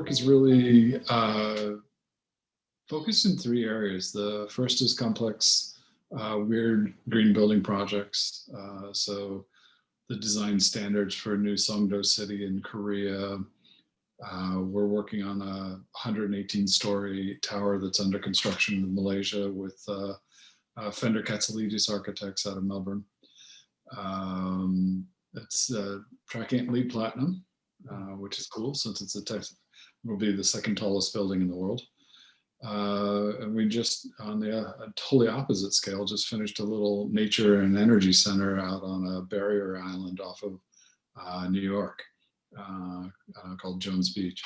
work is really focused in three areas. The first is complex, weird green building projects. So the design standards for new Songdo City in Korea. We're working on a 118-story tower that's under construction in Malaysia with Fender Katsalidis architects out of Melbourne. It's tracking LEED Platinum, which is cool since it's will be the second tallest building in the world. And we just, on the totally opposite scale, just finished a little nature and energy center out on a barrier island off of New York called Jones Beach.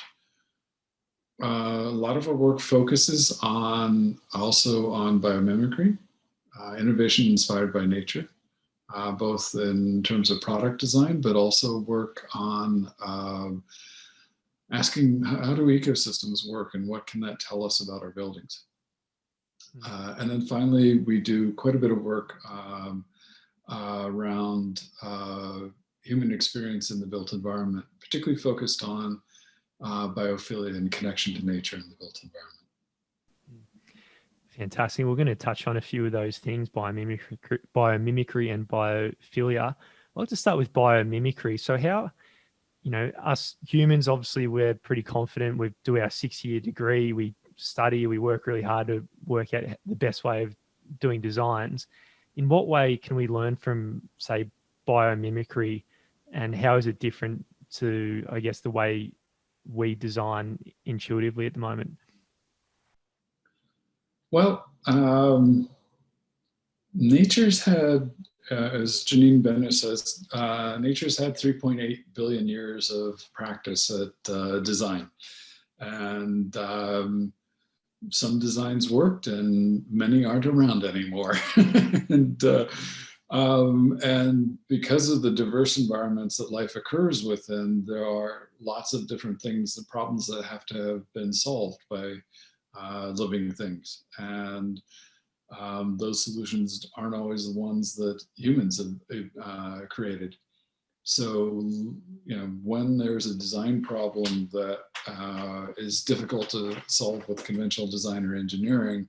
A lot of our work focuses also on biomimicry, innovation inspired by nature, both in terms of product design, but also work on asking how do ecosystems work and what can that tell us about our buildings. And then finally, we do quite a bit of work around human experience in the built environment, particularly focused on biophilia and connection to nature in the built environment. Fantastic. We're going to touch on a few of those things, biomimicry and biophilia. I'd like to start with biomimicry. So how, us humans, obviously, we're pretty confident. We do our 6-year degree. We study, we work really hard to work out the best way of doing designs. In what way can we learn from, say, biomimicry, and how is it different to, I guess, the way we design intuitively at the moment? Well, nature's had, as Janine Bennett says, nature's had 3.8 billion years of practice at design. And some designs worked and many aren't around anymore. And because of the diverse environments that life occurs within, there are lots of different things and problems that have to have been solved by living things. And those solutions aren't always the ones that humans have created. So, when there's a design problem that is difficult to solve with conventional design or engineering,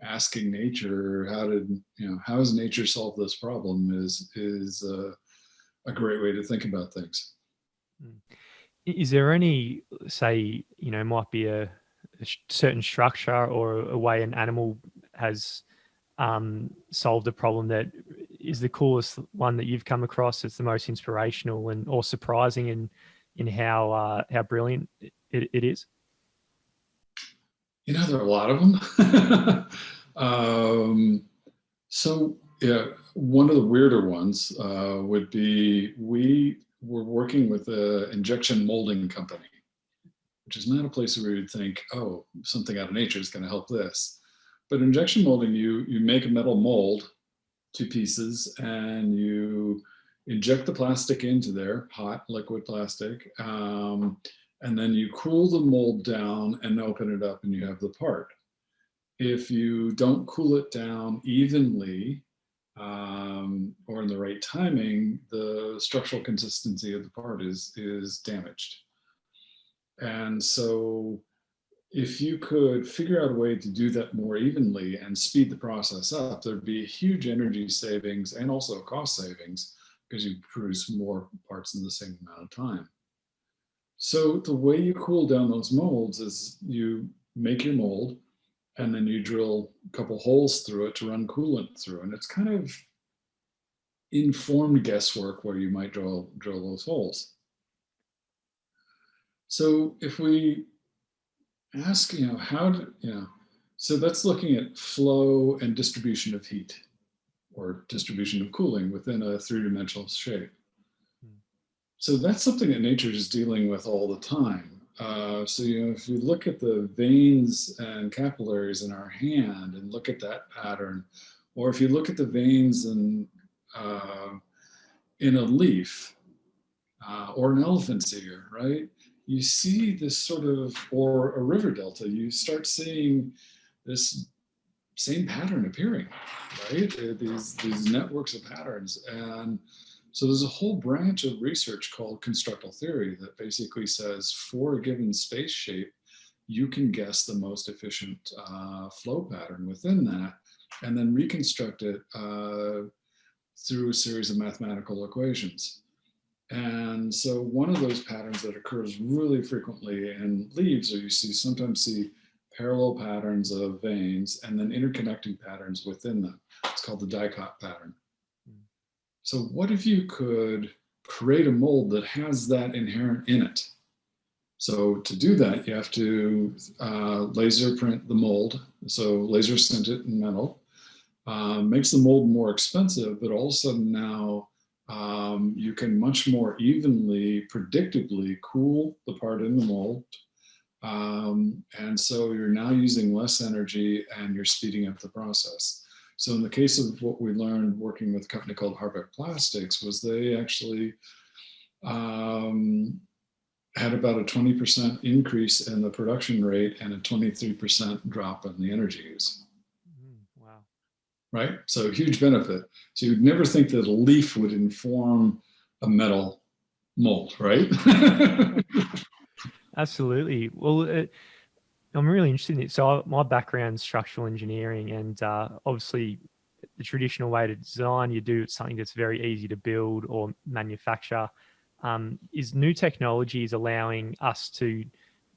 asking nature, how has nature solved this problem is a great way to think about things. Is there any, say, might be a certain structure or a way an animal has solved a problem that is the coolest one that you've come across? It's the most inspirational or surprising in how brilliant it is? There are a lot of them. So yeah, one of the weirder ones would be we were working with an injection molding company, which is not a place where we would think, oh, something out of nature is going to help this. But injection molding, you make a metal mold, 2 pieces, and you inject the plastic into there, hot liquid plastic, and then you cool the mold down and open it up and you have the part. If you don't cool it down evenly or in the right timing, the structural consistency of the part is damaged. And so if you could figure out a way to do that more evenly and speed the process up, there'd be a huge energy savings and also cost savings because you produce more parts in the same amount of time. So the way you cool down those molds is you make your mold and then you drill a couple holes through it to run coolant through. And it's kind of informed guesswork where you might drill those holes. So if we ask, so that's looking at flow and distribution of heat or distribution of cooling within a 3-dimensional shape. So that's something that nature is dealing with all the time. So, if you look at the veins and capillaries in our hand and look at that pattern, or if you look at the veins in a leaf or an elephant's ear, right? You see this sort of, or a river delta, you start seeing this same pattern appearing, right? These networks of patterns. And So there's a whole branch of research called constructal theory that basically says for a given space shape, you can guess the most efficient flow pattern within that, and then reconstruct it through a series of mathematical equations. And so one of those patterns that occurs really frequently in leaves, or you sometimes see parallel patterns of veins and then interconnecting patterns within them. It's called the dicot pattern. So what if you could create a mold that has that inherent in it? So to do that, you have to laser print the mold. So laser sint it in metal. Makes the mold more expensive, but all of a sudden now you can much more evenly, predictably cool the part in the mold. And so you're now using less energy and you're speeding up the process. So in the case of what we learned working with a company called Harbeck Plastics was they actually had about a 20% increase in the production rate and a 23% drop in the energy use. Wow. Right? So huge benefit. So you'd never think that a leaf would inform a metal mold, right? Absolutely. Well, I'm really interested in it. So my background's structural engineering, and obviously the traditional way to design, you do something that's very easy to build or manufacture. Is new technologies allowing us to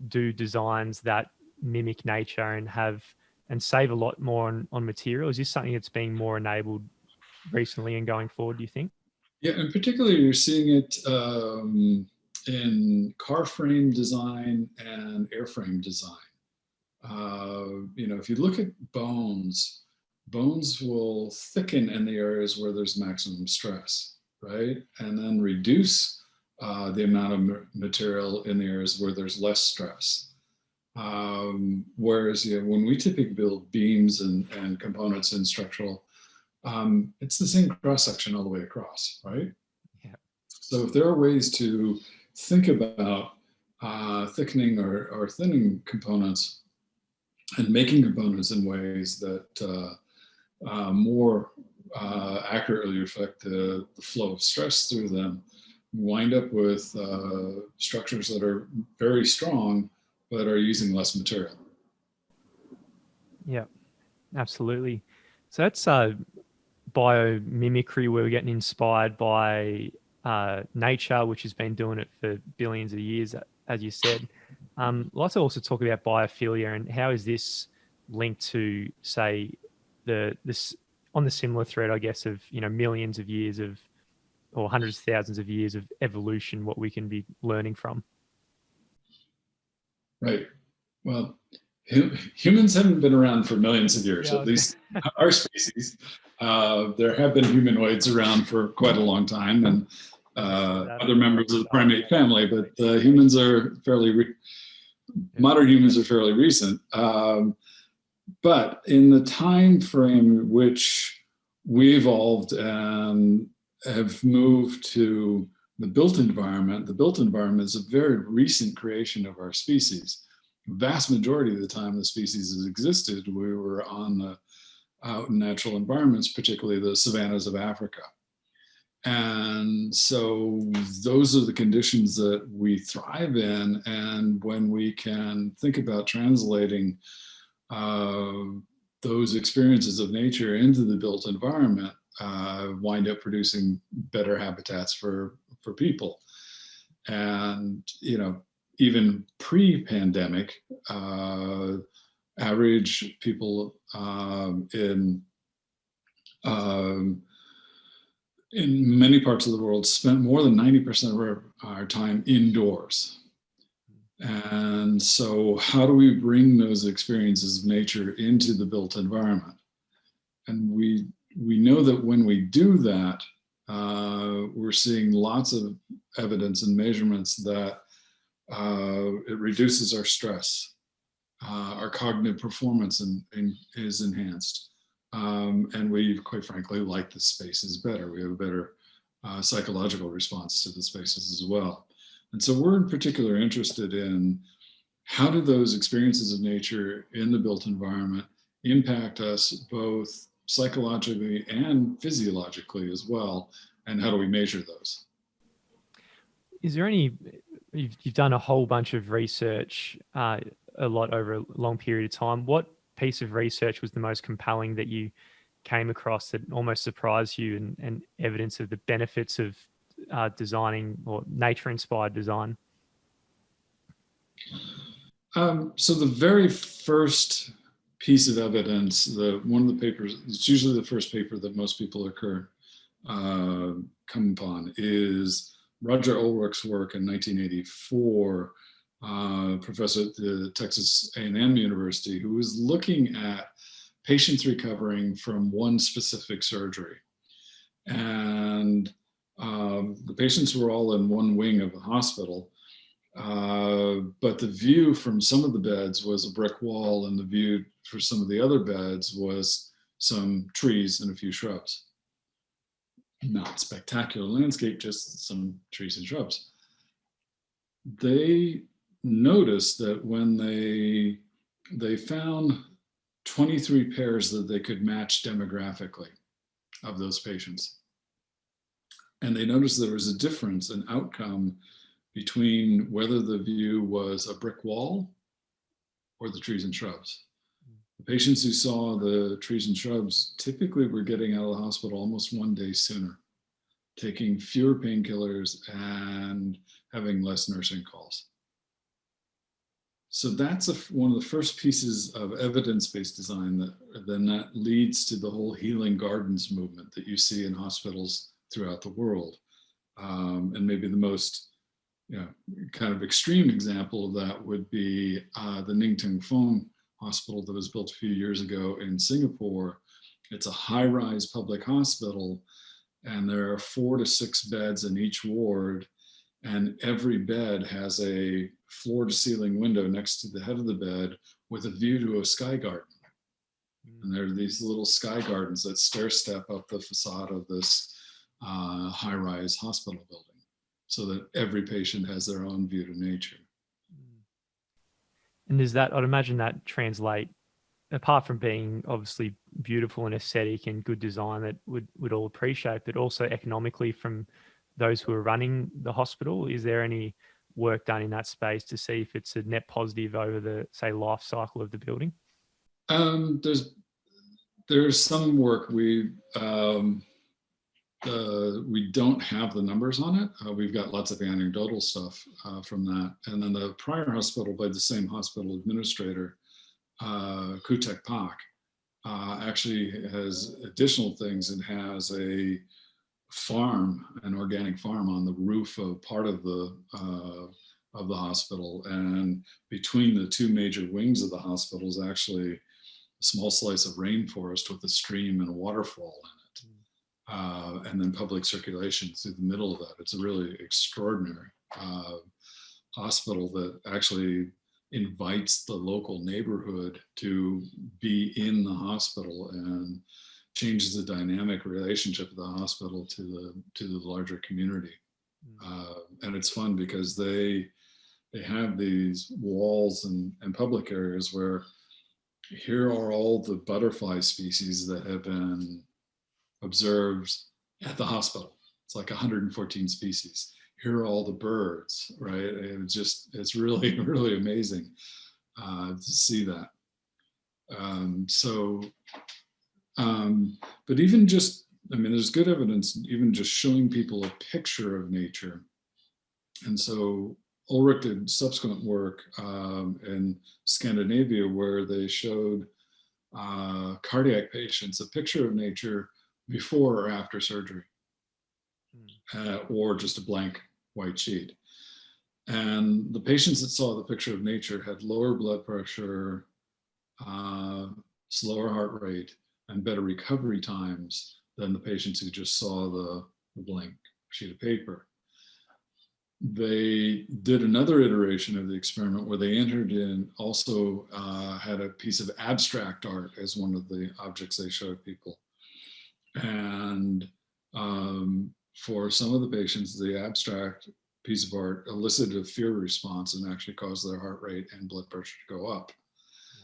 do designs that mimic nature and save a lot more on material? Is this something that's being more enabled recently and going forward, do you think? Yeah, and particularly you're seeing it in car frame design and airframe design. If you look at bones, bones will thicken in the areas where there's maximum stress, right? And then reduce the amount of material in the areas where there's less stress. Whereas when we typically build beams and components in structural, it's the same cross section all the way across, right? Yeah. So if there are ways to think about thickening or thinning components and making components in ways that more accurately reflect the flow of stress through them, wind up with structures that are very strong but are using less material. Yeah, absolutely. So that's biomimicry, where we're getting inspired by nature, which has been doing it for billions of years, as you said. Let's also talk about biophilia and how is this linked to, say, this on the similar thread, I guess, of millions of years of or hundreds of thousands of years of evolution, what we can be learning from. Right. Well, humans haven't been around for millions of years, at least our species. There have been humanoids around for quite a long time, and other members of the primate family, but humans are modern humans are fairly recent. But in the time frame in which we evolved and have moved to the built environment is a very recent creation of our species. The vast majority of the time the species has existed, we were out in natural environments, particularly the savannas of Africa. And so those are the conditions that we thrive in. And when we can think about translating those experiences of nature into the built environment, wind up producing better habitats for people. And, even pre-pandemic, average people in many parts of the world spent more than 90% of our time indoors. And so how do we bring those experiences of nature into the built environment? And we know that when we do that, we're seeing lots of evidence and measurements that it reduces our stress, our cognitive performance is enhanced. And we, quite frankly, like the spaces better. We have a better psychological response to the spaces as well. And so we're in particular interested in how do those experiences of nature in the built environment impact us both psychologically and physiologically as well, and how do we measure those? Is there any, you've done a whole bunch of research, a lot over a long period of time. What piece of research was the most compelling that you came across that almost surprised you, and evidence of the benefits of designing or nature-inspired design? So the very first piece of evidence, one of the papers, it's usually the first paper that most people come upon, is Roger Ulrich's work in 1984, professor at the Texas A&M University, who was looking at patients recovering from one specific surgery. And the patients were all in one wing of the hospital, but the view from some of the beds was a brick wall, and the view for some of the other beds was some trees and a few shrubs. Not spectacular landscape, just some trees and shrubs. They noticed that when they found 23 pairs that they could match demographically of those patients. And they noticed there was a difference in outcome between whether the view was a brick wall or the trees and shrubs. The patients who saw the trees and shrubs typically were getting out of the hospital almost 1 day sooner, taking fewer painkillers and having less nursing calls. So that's one of the first pieces of evidence-based design that leads to the whole healing gardens movement that you see in hospitals throughout the world. And maybe the most kind of extreme example of that would be the Ning Tung Fong Hospital that was built a few years ago in Singapore. It's a high-rise public hospital, and there are 4 to 6 beds in each ward, and every bed has a floor-to-ceiling window next to the head of the bed with a view to a sky garden. And there are these little sky gardens that stair-step up the facade of this high-rise hospital building, so that every patient has their own view to nature. And does that, I'd imagine that translate, apart from being obviously beautiful and aesthetic and good design that would all appreciate, but also economically from those who are running the hospital? Is there any work done in that space to see if it's a net positive over the, say, life cycle of the building? There's some work. We don't have the numbers on it. We've got lots of anecdotal stuff from that. And then the prior hospital by the same hospital administrator, Kutek Pak, actually has additional things and has a farm, an organic farm on the roof of part of the hospital. And between the 2 major wings of the hospital is actually a small slice of rainforest with a stream and a waterfall in it. And then public circulation through the middle of that. It's a really extraordinary hospital that actually invites the local neighborhood to be in the hospital and changes the dynamic relationship of the hospital to the larger community. And it's fun because they have these walls and public areas where here are all the butterfly species that have been observed at the hospital. It's like 114 species. Here are all the birds, right? It's really, really amazing to see that. But even just, there's good evidence, even just showing people a picture of nature. And so Ulrich did subsequent work in Scandinavia where they showed cardiac patients a picture of nature before or after surgery, or just a blank white sheet. And the patients that saw the picture of nature had lower blood pressure, slower heart rate, and better recovery times than the patients who just saw the blank sheet of paper. They did another iteration of the experiment where they entered in, also had a piece of abstract art as one of the objects they showed people. And for some of the patients, the abstract piece of art elicited a fear response and actually caused their heart rate and blood pressure to go up.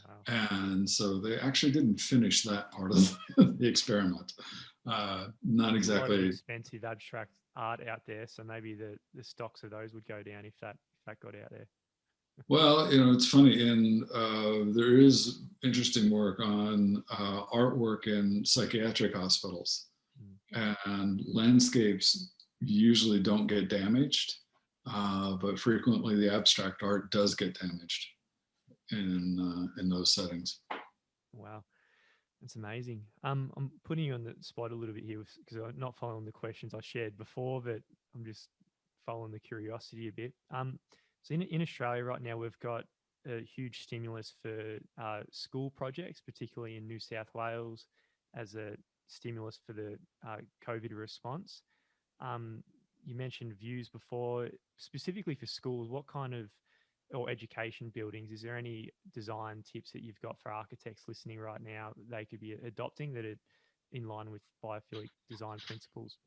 Wow. And so they actually didn't finish that part of the experiment. Not A lot of exactly. expensive abstract art out there, so maybe the stocks of those would go down if that got out there. Well, it's funny, and there is interesting work on artwork in psychiatric hospitals, and landscapes usually don't get damaged, but frequently the abstract art does get damaged in those settings. Wow, that's amazing. I'm putting you on the spot a little bit here because I'm not following the questions I shared before, but I'm just following the curiosity a bit. So in Australia right now, we've got a huge stimulus for school projects, particularly in New South Wales, as a stimulus for the COVID response. You mentioned views before, specifically for schools. What kind of or education buildings, is there any design tips that you've got for architects listening right now that they could be adopting that are in line with biophilic design principles?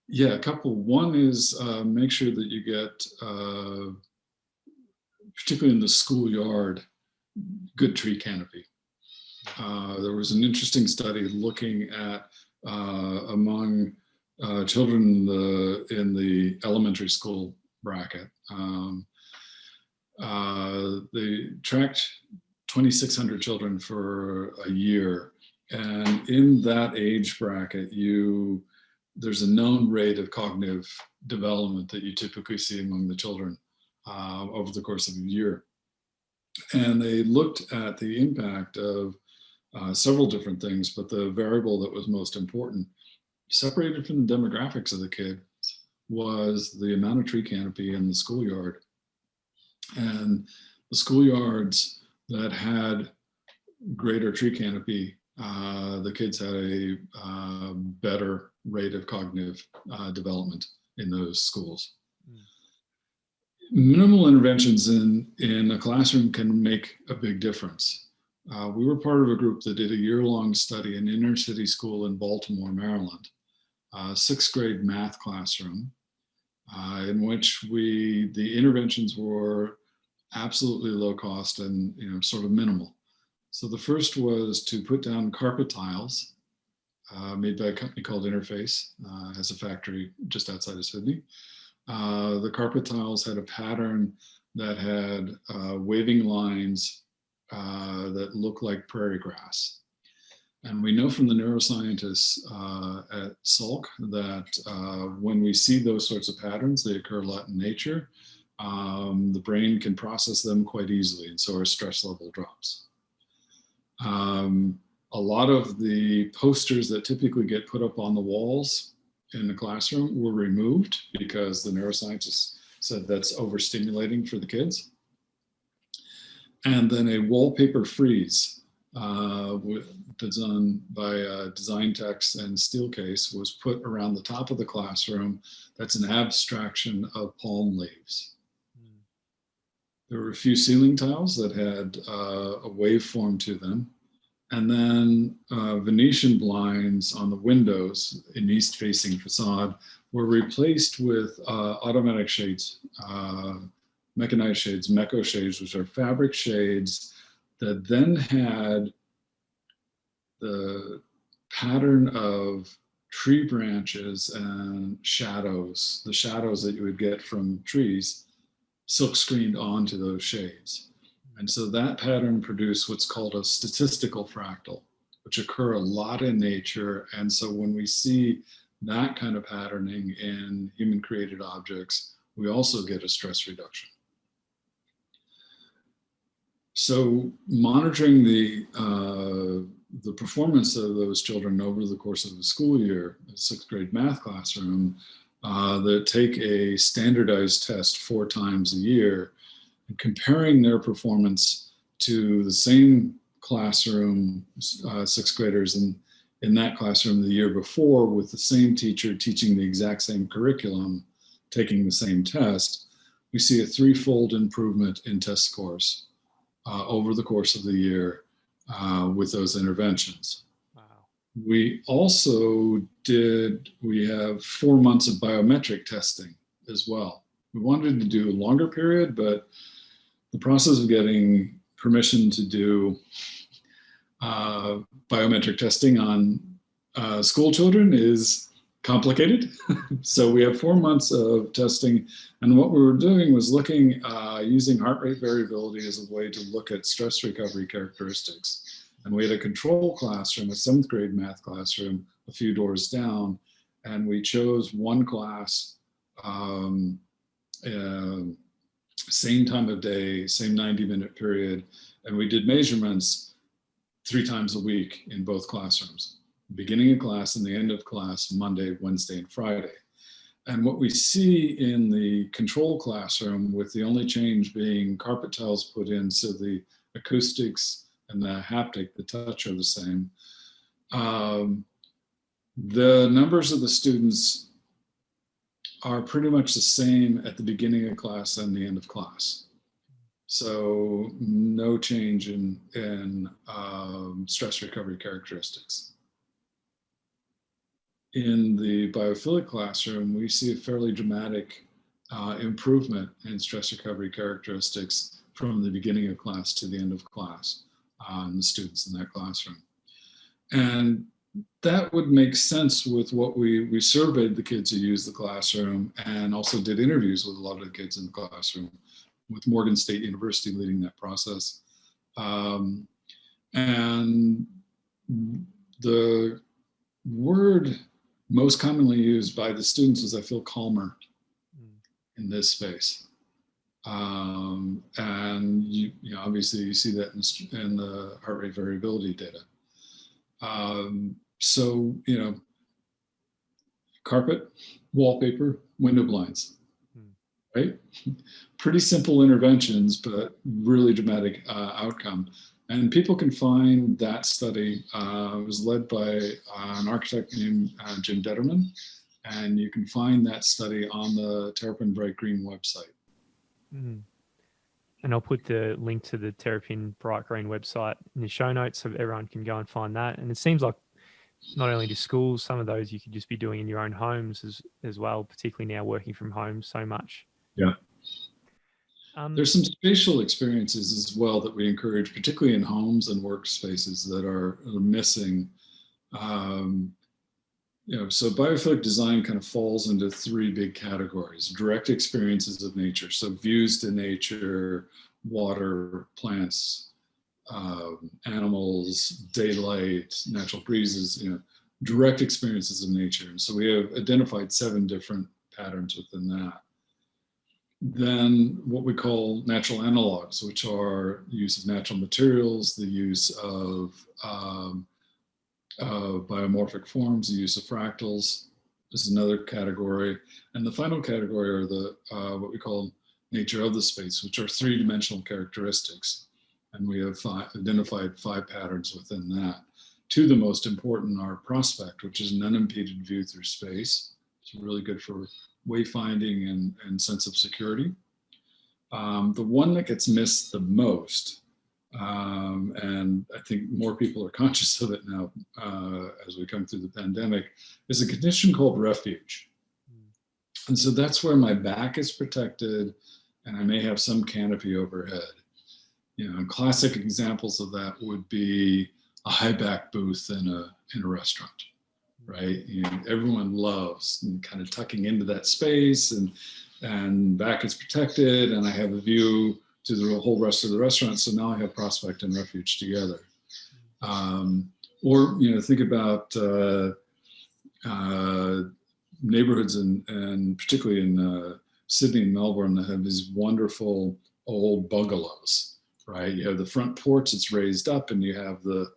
Yeah, a couple. One is make sure that you get, particularly in the schoolyard, good tree canopy. There was an interesting study looking at among children in the elementary school bracket. They tracked 2,600 children for a year, and in that age bracket, there's a known rate of cognitive development that you typically see among the children over the course of a year. And they looked at the impact of several different things, but the variable that was most important, separated from the demographics of the kid, was the amount of tree canopy in the schoolyard. And the schoolyards that had greater tree canopy, the kids had a better rate of cognitive development in those schools. Minimal interventions in a classroom can make a big difference. We were part of a group that did a year-long study in inner city school in Baltimore, Maryland, sixth grade math classroom, in which the interventions were absolutely low cost and sort of minimal. So the first was to put down carpet tiles made by a company called Interface, has a factory just outside of Sydney. The carpet tiles had a pattern that had waving lines that looked like prairie grass. And we know from the neuroscientists at Salk that when we see those sorts of patterns, they occur a lot in nature. The brain can process them quite easily, and so our stress level drops. A lot of the posters that typically get put up on the walls in the classroom were removed because the neuroscientists said that's overstimulating for the kids. And then a wallpaper freeze done by Design Text and Steelcase was put around the top of the classroom. That's an abstraction of palm leaves. There were a few ceiling tiles that had a waveform to them. And then Venetian blinds on the windows in east-facing facade were replaced with automatic shades, mechanized shades, Meco shades, which are fabric shades that then had the pattern of tree branches and shadows, the shadows that you would get from trees, silk screened onto those shades. And so that pattern produced what's called a statistical fractal, which occur a lot in nature. And so when we see that kind of patterning in human created objects, we also get a stress reduction. So monitoring the performance of those children over the course of the school year, a sixth grade math classroom, that take a standardized test 4 times a year, and comparing their performance to the same classroom, sixth graders in that classroom the year before with the same teacher teaching the exact same curriculum, taking the same test, we see a 3-fold improvement in test scores over the course of the year with those interventions. Wow. We also we have 4 months of biometric testing as well. We wanted to do a longer period, but the process of getting permission to do biometric testing on school children is complicated. So we have 4 months of testing. And what we were doing was looking, using heart rate variability as a way to look at stress recovery characteristics. And we had a control classroom, a 7th grade math classroom, a few doors down. And we chose one class, same time of day, same 90-minute period. And we did measurements 3 times a week in both classrooms. Beginning of class and the end of class, Monday, Wednesday, and Friday. And what we see in the control classroom, with the only change being carpet tiles put in, so the acoustics and the haptic, the touch are the same. The numbers of the students are pretty much the same at the beginning of class and the end of class. So no change in stress recovery characteristics. In the biophilic classroom, we see a fairly dramatic improvement in stress recovery characteristics from the beginning of class to the end of class on the students in that classroom. And that would make sense with what we surveyed the kids who used the classroom, and also did interviews with a lot of the kids in the classroom, with Morgan State University leading that process. And the word most commonly used by the students is, I feel calmer in this space. And you know, obviously you see that in the heart rate variability data. So, you know, carpet, wallpaper, window blinds, right? Pretty simple interventions, but really dramatic outcome. And people can find that study. It was led by an architect named Jim Detterman. And you can find that study on the Terrapin Bright Green website. And I'll put the link to the Terrapin Bright Green website in the show notes so everyone can go and find that. And it seems like not only to schools, some of those you could just be doing in your own homes as well, particularly now working from home so much. Yeah. There's some spatial experiences as well that we encourage, particularly in homes and workspaces, that are missing. You know, so biophilic design kind of falls into 3 big categories: direct experiences of nature, so views to nature, water, plants, animals, daylight, natural breezes, you know, direct experiences of nature. And so we have identified 7 different patterns within that. Then what we call natural analogs, which are the use of natural materials, the use of biomorphic forms, the use of fractals is another category. And the final category are the what we call nature of the space, which are 3-dimensional characteristics. And we have identified 5 patterns within that. 2 of the most important are prospect, which is an unimpeded view through space. It's really good for wayfinding and sense of security. The one that gets missed the most, and I think more people are conscious of it now as we come through the pandemic, is a condition called refuge. And so that's where my back is protected and I may have some canopy overhead. You know, classic examples of that would be a high back booth in a restaurant. Right, you know, everyone loves and kind of tucking into that space, and back is protected, and I have a view to the whole rest of the restaurant. So now I have prospect and refuge together. Or you know, think about neighborhoods and particularly in Sydney and Melbourne that have these wonderful old bungalows. Right, you have the front porch, it's raised up, and you have the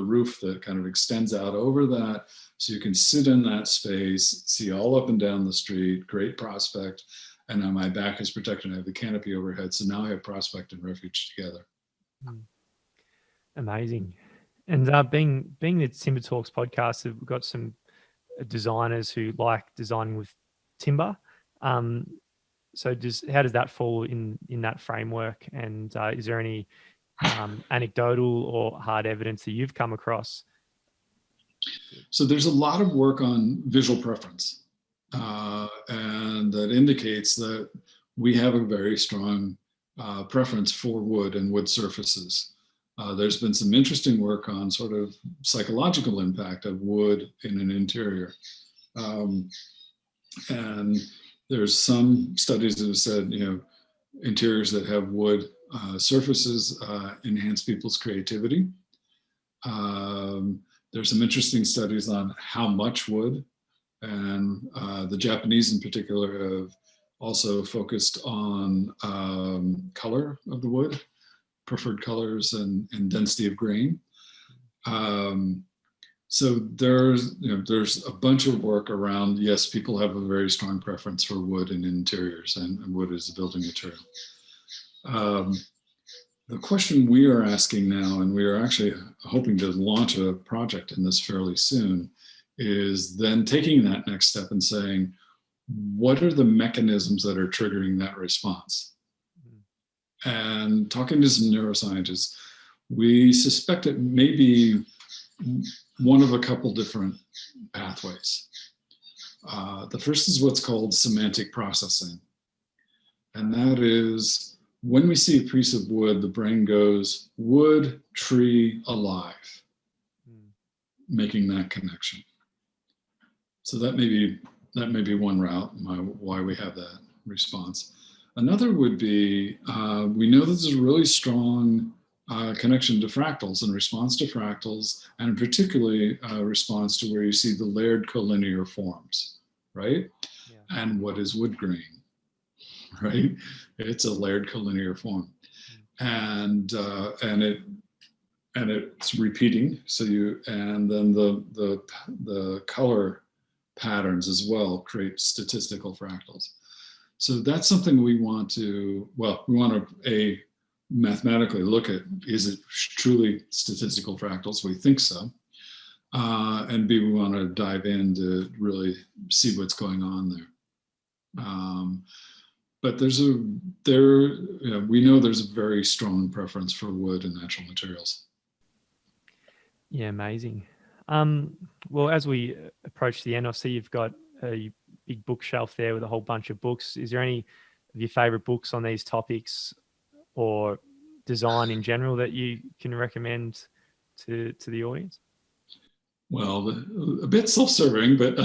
roof that kind of extends out over that, so you can sit in that space, see all up and down the street, great prospect, and now my back is protected. I have the canopy overhead, so now I have prospect and refuge together. Amazing. And being the Timber Talks podcast, we've got some designers who like designing with timber. So how does that fall in that framework? And is there any anecdotal or hard evidence that you've come across? So there's a lot of work on visual preference, and that indicates that we have a very strong preference for wood and wood surfaces. There's been some interesting work on sort of psychological impact of wood in an interior. And there's some studies that have said, interiors that have wood surfaces enhance people's creativity. There's some interesting studies on how much wood, and the Japanese in particular have also focused on color of the wood, preferred colors, and density of grain. So there's a bunch of work around, yes, people have a very strong preference for wood in interiors, and wood is a building material. The question we are asking now, and we are actually hoping to launch a project in this fairly soon, is then taking that next step and saying, what are the mechanisms that are triggering that response? And talking to some neuroscientists, we suspect it may be one of a couple different pathways. The first is what's called semantic processing. And that is, when we see a piece of wood, the brain goes, wood, tree, alive, making that connection. So that may be one route why we have that response. Another would be, we know that there's a really strong connection to fractals and response to fractals, and particularly response to where you see the layered collinear forms, right? Yeah. And what is wood grain, right? It's a layered collinear form, and it's repeating. So and then the color patterns as well create statistical fractals. So that's something we want to mathematically look at, is it truly statistical fractals? We think so. And B, we want to dive in to really see what's going on there. But we know there's a very strong preference for wood and natural materials. Yeah, amazing. Well, as we approach the end, I see you've got a big bookshelf there with a whole bunch of books. Is there any of your favorite books on these topics or design in general that you can recommend to the audience? Well, a bit self-serving, but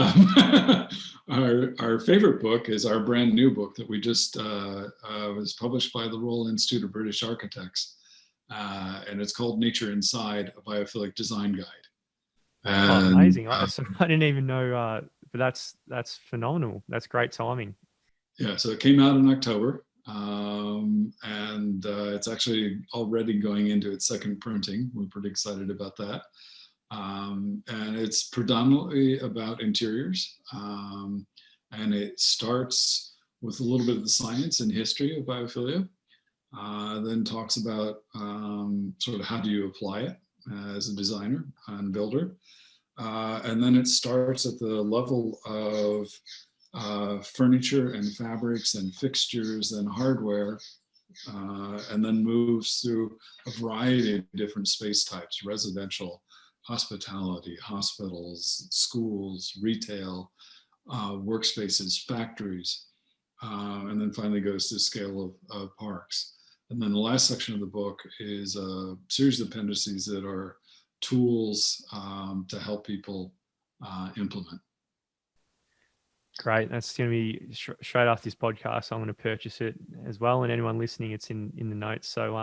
our favorite book is our brand new book that we just was published by the Royal Institute of British Architects, and it's called Nature Inside: A Biophilic Design Guide. And, amazing! I didn't even know, but that's phenomenal. That's great timing. Yeah, so it came out in October, and it's actually already going into its second printing. We're pretty excited about that. And it's predominantly about interiors, and it starts with a little bit of the science and history of biophilia, then talks about sort of how do you apply it as a designer and builder, and then it starts at the level of furniture and fabrics and fixtures and hardware, and then moves through a variety of different space types: residential, hospitality, hospitals, schools, retail, workspaces, factories, and then finally goes to the scale of parks. And then the last section of the book is a series of appendices that are tools to help people implement. Great. That's going to be straight after this podcast. I'm going to purchase it as well. And anyone listening, it's in the notes. So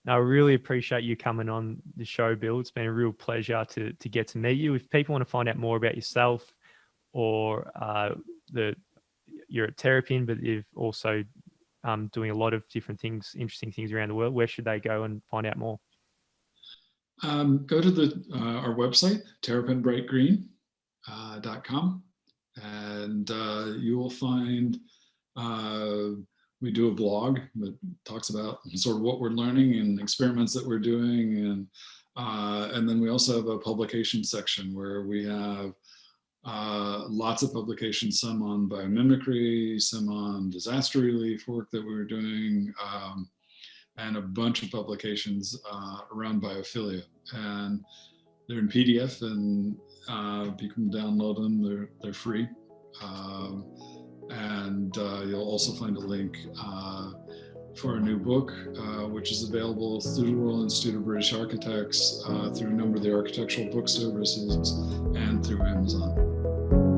I really appreciate you coming on the show, Bill. It's been a real pleasure to get to meet you. If people want to find out more about yourself or you're at Terrapin, but you've also doing a lot of different things, interesting things around the world, where should they go and find out more? Go to our website, terrapinbrightgreen.com. And you will find we do a blog that talks about sort of what we're learning and experiments that we're doing, and then we also have a publication section where we have lots of publications, some on biomimicry, some on disaster relief work that we were doing, and a bunch of publications around biophilia. And they're in PDF, and you can download them. They're free, and you'll also find a link for our new book, which is available through the Royal Institute of British Architects, through a number of the architectural book services, and through Amazon.